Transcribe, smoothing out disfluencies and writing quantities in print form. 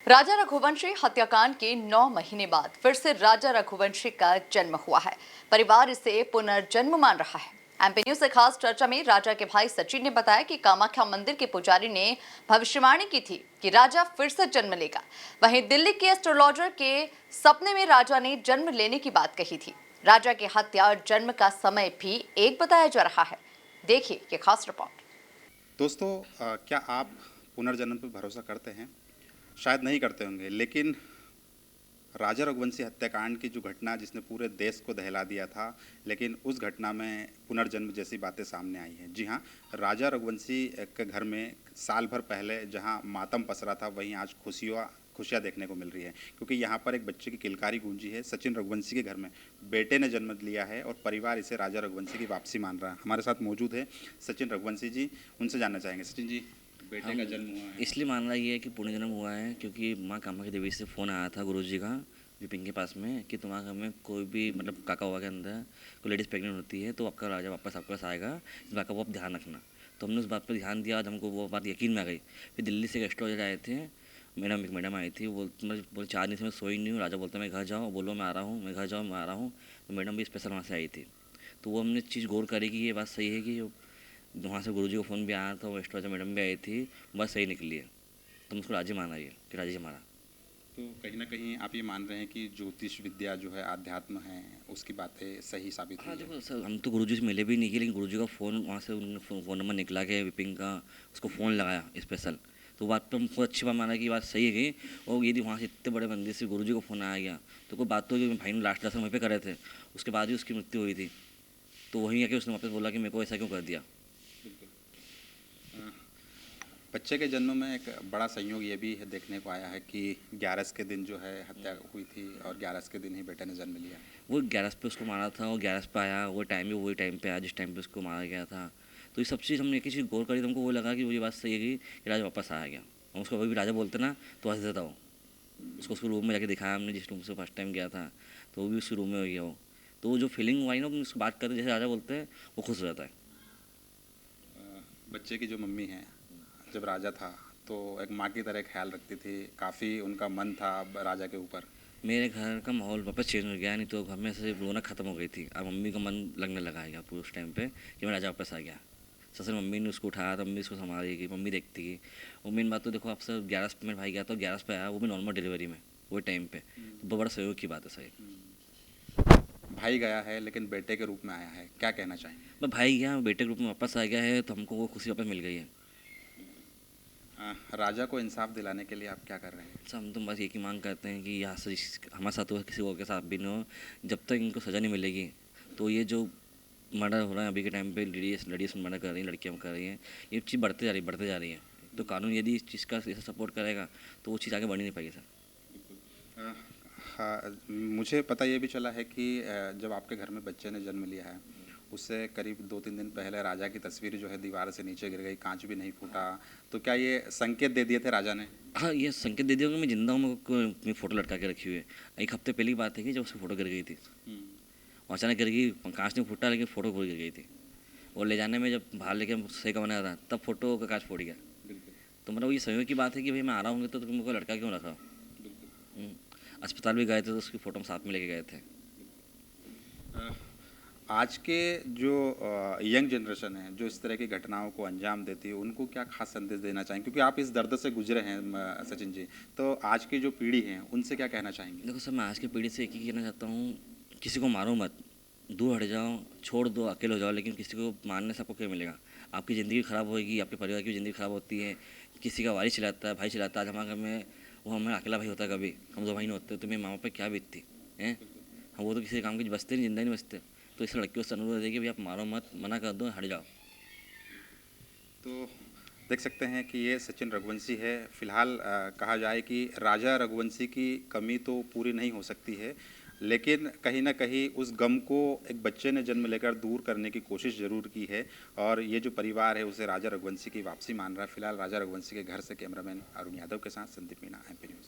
राजा रघुवंशी हत्याकांड के 9 महीने बाद फिर से राजा रघुवंशी का जन्म हुआ है। परिवार इसे पुनर्जन्म मान रहा है। एमपी न्यूज से खास चर्चा में राजा के भाई सचिन ने बताया कि कामाख्या मंदिर के पुजारी ने भविष्यवाणी की थी कि राजा फिर से जन्म लेगा। वहीं दिल्ली के एस्ट्रोलॉजर के सपने में राजा ने जन्म लेने की बात कही थी। राजा की हत्या और जन्म का समय भी एक बताया जा रहा है। देखिए ये खास रिपोर्ट। दोस्तों, क्या आप पुनर्जन्म पर भरोसा करते हैं? शायद नहीं करते होंगे, लेकिन राजा रघुवंशी हत्याकांड की जो घटना जिसने पूरे देश को दहला दिया था, लेकिन उस घटना में पुनर्जन्म जैसी बातें सामने आई हैं। जी हाँ, राजा रघुवंशी के घर में साल भर पहले जहाँ मातम पसरा था, वहीं आज खुशियाँ देखने को मिल रही है, क्योंकि यहाँ पर एक बच्चे की किलकारी गूंजी है। सचिन रघुवंशी के घर में बेटे ने जन्म लिया है और परिवार इसे राजा रघुवंशी की वापसी मान रहा है। हमारे साथ मौजूद है सचिन रघुवंशी जी, उनसे जानना चाहेंगे। सचिन जी, बेटे का जन्म हुआ है, इसलिए मानना ये है कि पुण्यजन्म हुआ है क्योंकि माँ कामाख्या देवी से फ़ोन आया था गुरुजी का विपिन के पास में कि तुम्हारे घर में कोई भी मतलब काका हुआ के अंदर कोई लेडीज़ प्रेग्नेंट होती है तो आपका राजा वापस आपके पास आएगा, इस बात का वो आप ध्यान रखना। तो हमने उस बात पर ध्यान दिया और हमको वो बात यकीन में आ गई। फिर दिल्ली से एक एस्ट्रोलॉजर आए थे, एक मैडम आई थी, वो बोले 4 दिन से मैं सोई नहीं हूँ। राजा बोलता मैं घर जाऊँ, बोलो मैं आ रहा हूँ, मैं घर जाऊँ, मैं आ रहा हूँ। तो मैडम भी स्पेशल वहाँ से आई थी। तो वो हमने चीज़ गौर करी कि ये बात सही है कि वहाँ से गुरुजी को फ़ोन भी आया था, वो एस्ट्रोलॉजर मैडम भी आई थी, बस सही निकली है। तो उसको राजी माना ये कि राजी हमारा। तो कहीं ना कहीं आप ये मान रहे हैं कि ज्योतिष विद्या जो है, आध्यात्म है, उसकी बातें सही साबित हाँ हुई है। देखो सर, हम तो गुरुजी से मिले भी नहीं किए, लेकिन गुरुजी का फ़ोन वहाँ से उन्होंने फ़ोन नंबर निकला के विपिन का, उसको फ़ोन लगाया स्पेशल। तो बात पे हमको अच्छी बात माना कि बात सही है कि और यदि वहाँ से इतने बड़े मंदिर से गुरुजी को फ़ोन आया गया तो कोई बात तो कि भाई ने लास्ट दर्शन वहीं पे करे थे, उसके बाद ही उसकी मृत्यु हुई थी। तो वहीं आके उसने वापस बोला कि मेरे को ऐसा क्यों कर दिया। बच्चे के जन्म में एक बड़ा संयोग ये भी है, देखने को आया है कि 11 के दिन जो है हत्या हुई थी और 11 के दिन ही बेटे ने जन्म लिया। वो 11 पे उसको मारा था और 11 पे आया, वो टाइम भी वही टाइम पे आया जिस टाइम पे उसको मारा गया था। तो ये सब चीज़ हमने एक ही चीज़ गौर करी, तो हमको वो लगा कि वो ये बात सही है कि राजा वापस आ गया। हम उसको अभी भी राजा बोलते ना तो हंस देता हो। उसको रूम में जाके दिखाया हमने, जिस रूम से फर्स्ट टाइम गया था, तो वो भी उसी रूम में हो गया हो। तो वो जो फीलिंग आई ना, उसको बात करते जैसे राजा बोलते हैं, वो खुश हो जाता है। बच्चे की जो मम्मी है, जब राजा था तो एक माँ की तरह ख्याल रखती थी, काफ़ी उनका मन था अब राजा के ऊपर। मेरे घर का माहौल वापस चेंज हो गया, नहीं तो घर में से रौनक खत्म हो गई थी। अब मम्मी का मन लगने लगा है पूरे उस टाइम पे कि मैं राजा वापस आ गया। सबसे मम्मी ने उसको उठाया, तब मम्मी उसको संभालेगी, मम्मी देखती है। और मेन बात तो देखो, आप सर 11 पे मेरा भाई गया तो 11 पे आया, वो भी नॉर्मल डिलीवरी में वो टाइम पे, तो बहुत बड़ा सहयोग की बात है सर। भाई गया है लेकिन बेटे के रूप में आया है, क्या कहना चाहेंगे? मैं भाई गया, बेटे के रूप में वापस आ गया है, तो हमको वो खुशी वापस मिल गई है। राजा को इंसाफ दिलाने के लिए आप क्या कर रहे हैं? सर हम तो बस एक ही मांग करते हैं कि यहाँ से हमारे साथ हो, किसी और के साथ भी न हो, जब तक इनको सज़ा नहीं मिलेगी। तो ये जो मर्डर हो रहा है अभी के टाइम पे, लेडीज मर्डर कर रही हैं, लड़कियाँ कर रही हैं, ये चीज़ बढ़ते जा रही है। तो कानून यदि इस चीज़ का सपोर्ट करेगा तो वो चीज़ आगे बढ़ ही नहीं पाएगी सर। हाँ, मुझे पता ये भी चला है कि जब आपके घर में बच्चे ने जन्म लिया है, उससे करीब 2-3 दिन पहले राजा की तस्वीर जो है दीवार से नीचे गिर गई, कांच भी नहीं फूटा। तो क्या ये संकेत दे दिए थे राजा ने? हाँ, ये संकेत दे दिया कि मैं जिंदा हूँ, मेरी फ़ोटो लटका के रखी हुई है। एक हफ्ते पहले की बात है कि जब उसकी फ़ोटो गिर गई थी, और अचानक गिर गई, कांच नहीं फूटा लेकिन फ़ोटो गिर गई थी। और ले जाने में जब बाहर लेके सही का बना था, तब फोटो का कांच फूट गया। तो मतलब ये संयोग की बात है कि भाई मैं आ रहा हूँ तो तुम मेरे को लड़का क्यों रखा। अस्पताल भी गए थे तो उसकी फ़ोटो हम साथ में लेके गए थे। आज के जो यंग जनरेशन है, जो इस तरह की घटनाओं को अंजाम देती है, उनको क्या खास संदेश देना चाहेंगे? क्योंकि आप इस दर्द से गुजरे हैं सचिन जी, तो आज की जो पीढ़ी है उनसे क्या कहना चाहेंगे? देखो सर, मैं आज की पीढ़ी से एक ही कहना चाहता हूँ, किसी को मारो मत, दूर हट जाओ, छोड़ दो, अकेले हो जाओ, लेकिन किसी को मारने से आपको क्या मिलेगा? आपकी ज़िंदगी ख़राब होएगी, आपके परिवार की ज़िंदगी ख़राब होती है। किसी का वारिस चिल्लाता है, भाई चिल्लाता है। आज हमारे घर में वो हमारा अकेला भाई होता है, कभी हम 2 भाई नहीं होते, तो मेरे मामा पे क्या बीतती हैं। हम वो तो किसी काम की बचते नहीं, जिंदा नहीं बचते। तो इस लड़कियों से अनुरोध है कि भाई आप मारो मत, मना कर दो, हट जाओ। तो देख सकते हैं कि ये सचिन रघुवंशी है। फिलहाल कहा जाए कि राजा रघुवंशी की कमी तो पूरी नहीं हो सकती है, लेकिन कहीं ना कहीं उस गम को एक बच्चे ने जन्म लेकर दूर करने की कोशिश ज़रूर की है, और ये जो परिवार है उसे राजा रघुवंशी की वापसी मान रहा है। फिलहाल राजा रघुवंशी के घर से कैमरामैन अरुण यादव के साथ संदीप मीणा, एमपी न्यूज़।